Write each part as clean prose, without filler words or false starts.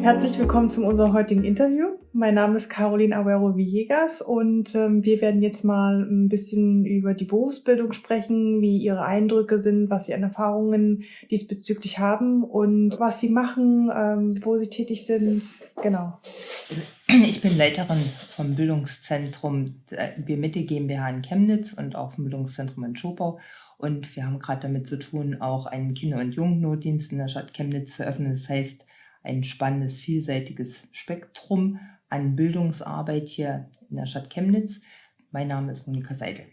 Herzlich willkommen zu unserem heutigen Interview. Mein Name ist Caroline Aguero Villegas und wir werden jetzt mal ein bisschen über die Berufsbildung sprechen, wie Ihre Eindrücke sind, was Sie an Erfahrungen diesbezüglich haben und was Sie machen, wo Sie tätig sind. Genau. Also, ich bin Leiterin vom Bildungszentrum IB Mitte GmbH in Chemnitz und auch vom Bildungszentrum in Schopau. Und wir haben gerade damit zu tun, auch einen Kinder- und Jugendnotdienst in der Stadt Chemnitz zu öffnen. Das heißt, ein spannendes, vielseitiges Spektrum an Bildungsarbeit hier in der Stadt Chemnitz. Mein Name ist Monika Seidel.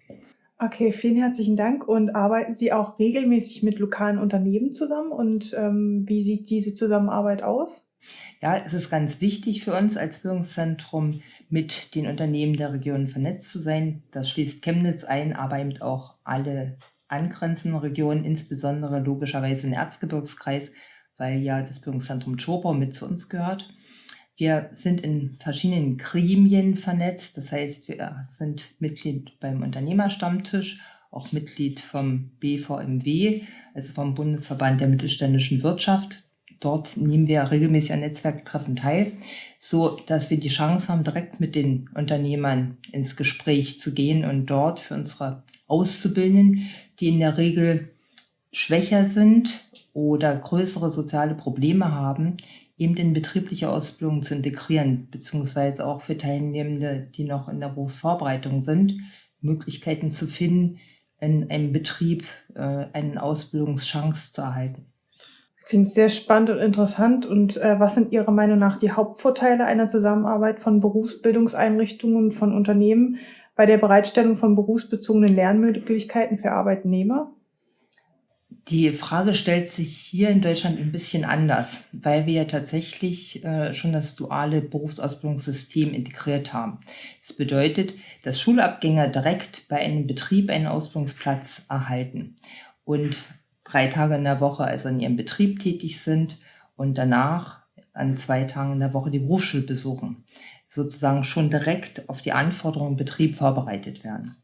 Okay, vielen herzlichen Dank. Und arbeiten Sie auch regelmäßig mit lokalen Unternehmen zusammen? Und wie sieht diese Zusammenarbeit aus? Ja, es ist ganz wichtig für uns als Bildungszentrum, mit den Unternehmen der Region vernetzt zu sein. Das schließt Chemnitz ein, aber eben auch alle angrenzenden Regionen, insbesondere logischerweise den Erzgebirgskreis, weil ja das Bildungszentrum Schopau mit zu uns gehört. Wir sind in verschiedenen Gremien vernetzt, das heißt, wir sind Mitglied beim Unternehmerstammtisch, auch Mitglied vom BVMW, also vom Bundesverband der mittelständischen Wirtschaft. Dort nehmen wir regelmäßig an Netzwerktreffen teil, so dass wir die Chance haben, direkt mit den Unternehmern ins Gespräch zu gehen und dort für unsere Auszubildenden, die in der Regel schwächer sind oder größere soziale Probleme haben, eben in betriebliche Ausbildung zu integrieren, beziehungsweise auch für Teilnehmende, die noch in der Berufsvorbereitung sind, Möglichkeiten zu finden, in einem Betrieb eine Ausbildungschance zu erhalten. Klingt sehr spannend und interessant. Und was sind Ihrer Meinung nach die Hauptvorteile einer Zusammenarbeit von Berufsbildungseinrichtungen und von Unternehmen bei der Bereitstellung von berufsbezogenen Lernmöglichkeiten für Arbeitnehmer? Die Frage stellt sich hier in Deutschland ein bisschen anders, weil wir ja tatsächlich schon das duale Berufsausbildungssystem integriert haben. Das bedeutet, dass Schulabgänger direkt bei einem Betrieb einen Ausbildungsplatz erhalten und 3 Tage in der Woche also in ihrem Betrieb tätig sind und danach an 2 Tagen in der Woche die Berufsschule besuchen, sozusagen schon direkt auf die Anforderungen im Betrieb vorbereitet werden.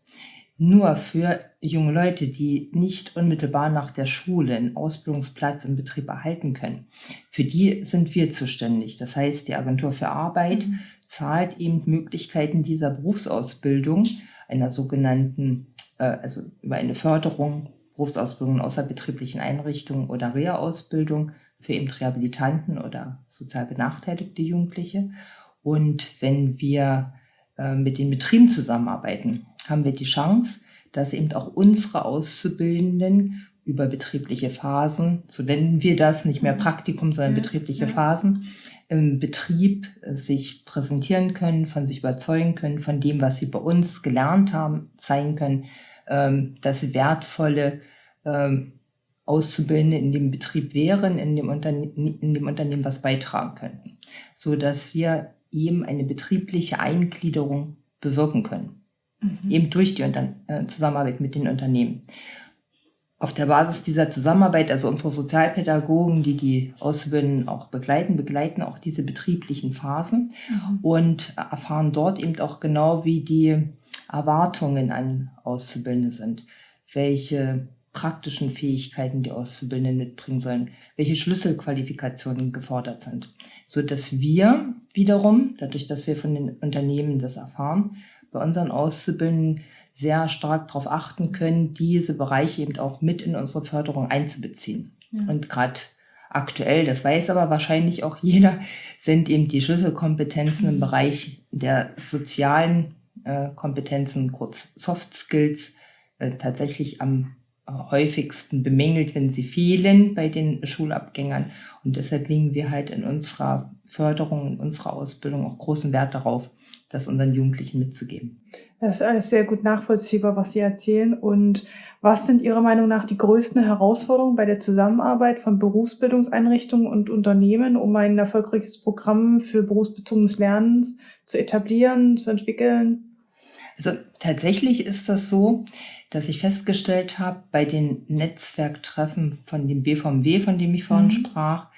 Nur für junge Leute, die nicht unmittelbar nach der Schule einen Ausbildungsplatz im Betrieb erhalten können, für die sind wir zuständig. Das heißt, die Agentur für Arbeit zahlt eben Möglichkeiten dieser Berufsausbildung, einer sogenannten, also über eine Förderung, Berufsausbildung in außerbetrieblichen Einrichtungen oder Reha-Ausbildung für eben Rehabilitanten oder sozial benachteiligte Jugendliche. Und wenn wir mit den Betrieben zusammenarbeiten, haben wir die Chance, dass eben auch unsere Auszubildenden über betriebliche Phasen, so nennen wir das, nicht mehr Praktikum, sondern betriebliche Phasen, im Betrieb sich präsentieren können, von sich überzeugen können, von dem, was sie bei uns gelernt haben, zeigen können, dass sie wertvolle Auszubildende in dem Betrieb wären, in dem Unternehmen was beitragen könnten, so dass wir eben eine betriebliche Eingliederung bewirken können, eben durch die Zusammenarbeit mit den Unternehmen. Auf der Basis dieser Zusammenarbeit, also unsere Sozialpädagogen, die die Auszubildenden auch begleiten auch diese betrieblichen Phasen und erfahren dort eben auch genau, wie die Erwartungen an Auszubildende sind, welche praktischen Fähigkeiten die Auszubildenden mitbringen sollen, welche Schlüsselqualifikationen gefordert sind, so dass wir wiederum, dadurch, dass wir von den Unternehmen das erfahren, bei unseren Auszubildenden sehr stark darauf achten können, diese Bereiche eben auch mit in unsere Förderung einzubeziehen. Und gerade aktuell, das weiß aber wahrscheinlich auch jeder, sind eben die Schlüsselkompetenzen im Bereich der sozialen Kompetenzen, kurz Soft Skills, tatsächlich am häufigsten bemängelt, wenn sie fehlen bei den Schulabgängern. Und deshalb legen wir halt in unserer Förderung, in unserer Ausbildung auch großen Wert darauf, das unseren Jugendlichen mitzugeben. Das ist alles sehr gut nachvollziehbar, was Sie erzählen. Und was sind Ihrer Meinung nach die größten Herausforderungen bei der Zusammenarbeit von Berufsbildungseinrichtungen und Unternehmen, um ein erfolgreiches Programm für berufsbezogenes Lernen zu etablieren, zu entwickeln? Also tatsächlich ist das so, dass ich festgestellt habe, bei den Netzwerktreffen von dem BVMW, von dem ich vorhin sprach,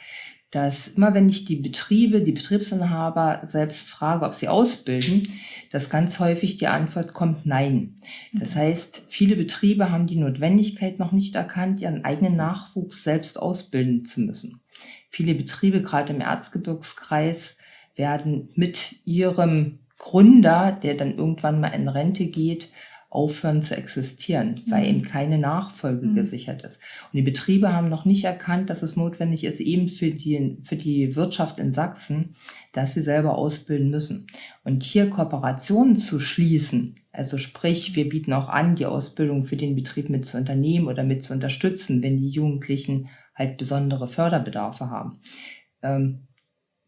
dass immer wenn ich die Betriebsinhaber selbst frage, ob sie ausbilden, dass ganz häufig die Antwort kommt, nein. Das heißt, viele Betriebe haben die Notwendigkeit noch nicht erkannt, ihren eigenen Nachwuchs selbst ausbilden zu müssen. Viele Betriebe, gerade im Erzgebirgskreis, werden mit ihrem Gründer, der dann irgendwann mal in Rente geht, aufhören zu existieren, weil eben keine Nachfolge gesichert ist. Und die Betriebe haben noch nicht erkannt, dass es notwendig ist, eben für die Wirtschaft in Sachsen, dass sie selber ausbilden müssen. Und hier Kooperationen zu schließen, also sprich, wir bieten auch an, die Ausbildung für den Betrieb mit zu unternehmen oder mit zu unterstützen, wenn die Jugendlichen halt besondere Förderbedarfe haben.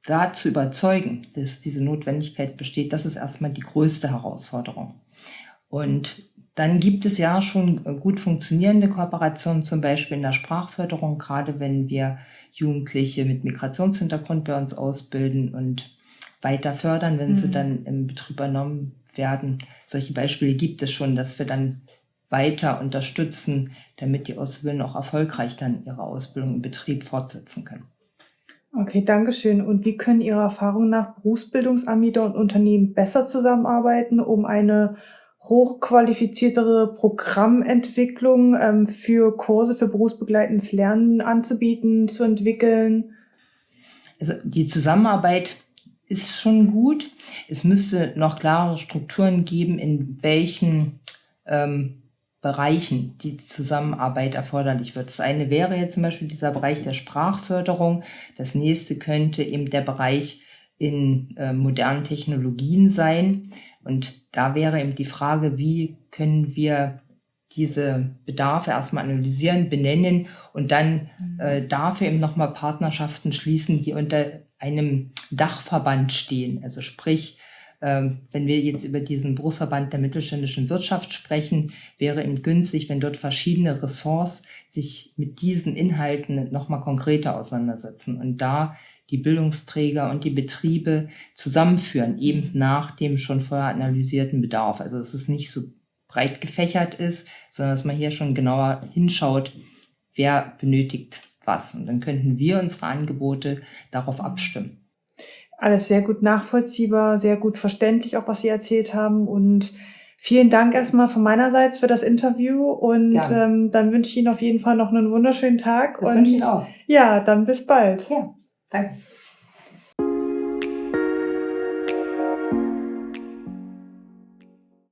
Da zu überzeugen, dass diese Notwendigkeit besteht, das ist erstmal die größte Herausforderung. Und dann gibt es ja schon gut funktionierende Kooperationen, zum Beispiel in der Sprachförderung, gerade wenn wir Jugendliche mit Migrationshintergrund bei uns ausbilden und weiter fördern, wenn sie dann im Betrieb übernommen werden. Solche Beispiele gibt es schon, dass wir dann weiter unterstützen, damit die Auszubildenden auch erfolgreich dann ihre Ausbildung im Betrieb fortsetzen können. Okay, danke schön. Und wie können Ihrer Erfahrung nach Berufsbildungsanbieter und Unternehmen besser zusammenarbeiten, um eine hochqualifiziertere Programmentwicklung für Kurse für berufsbegleitendes Lernen anzubieten, zu entwickeln? Also die Zusammenarbeit ist schon gut. Es müsste noch klarere Strukturen geben, in welchen Bereichen die Zusammenarbeit erforderlich wird. Das eine wäre jetzt zum Beispiel dieser Bereich der Sprachförderung. Das nächste könnte eben der Bereich in modernen Technologien sein. Und da wäre eben die Frage, wie können wir diese Bedarfe erstmal analysieren, benennen und dann dafür eben nochmal Partnerschaften schließen, die unter einem Dachverband stehen. Also sprich, wenn wir jetzt über diesen Berufsverband der mittelständischen Wirtschaft sprechen, wäre eben günstig, wenn dort verschiedene Ressorts sich mit diesen Inhalten nochmal konkreter auseinandersetzen und da die Bildungsträger und die Betriebe zusammenführen, eben nach dem schon vorher analysierten Bedarf. Also dass es nicht so breit gefächert ist, sondern dass man hier schon genauer hinschaut, wer benötigt was. Und dann könnten wir unsere Angebote darauf abstimmen. Alles sehr gut nachvollziehbar, sehr gut verständlich, auch was Sie erzählt haben. Und vielen Dank erstmal von meinerseits für das Interview. Und dann wünsche ich Ihnen auf jeden Fall noch einen wunderschönen Tag. Das wünsche ich Ihnen auch. Ja, dann bis bald. Ja, danke.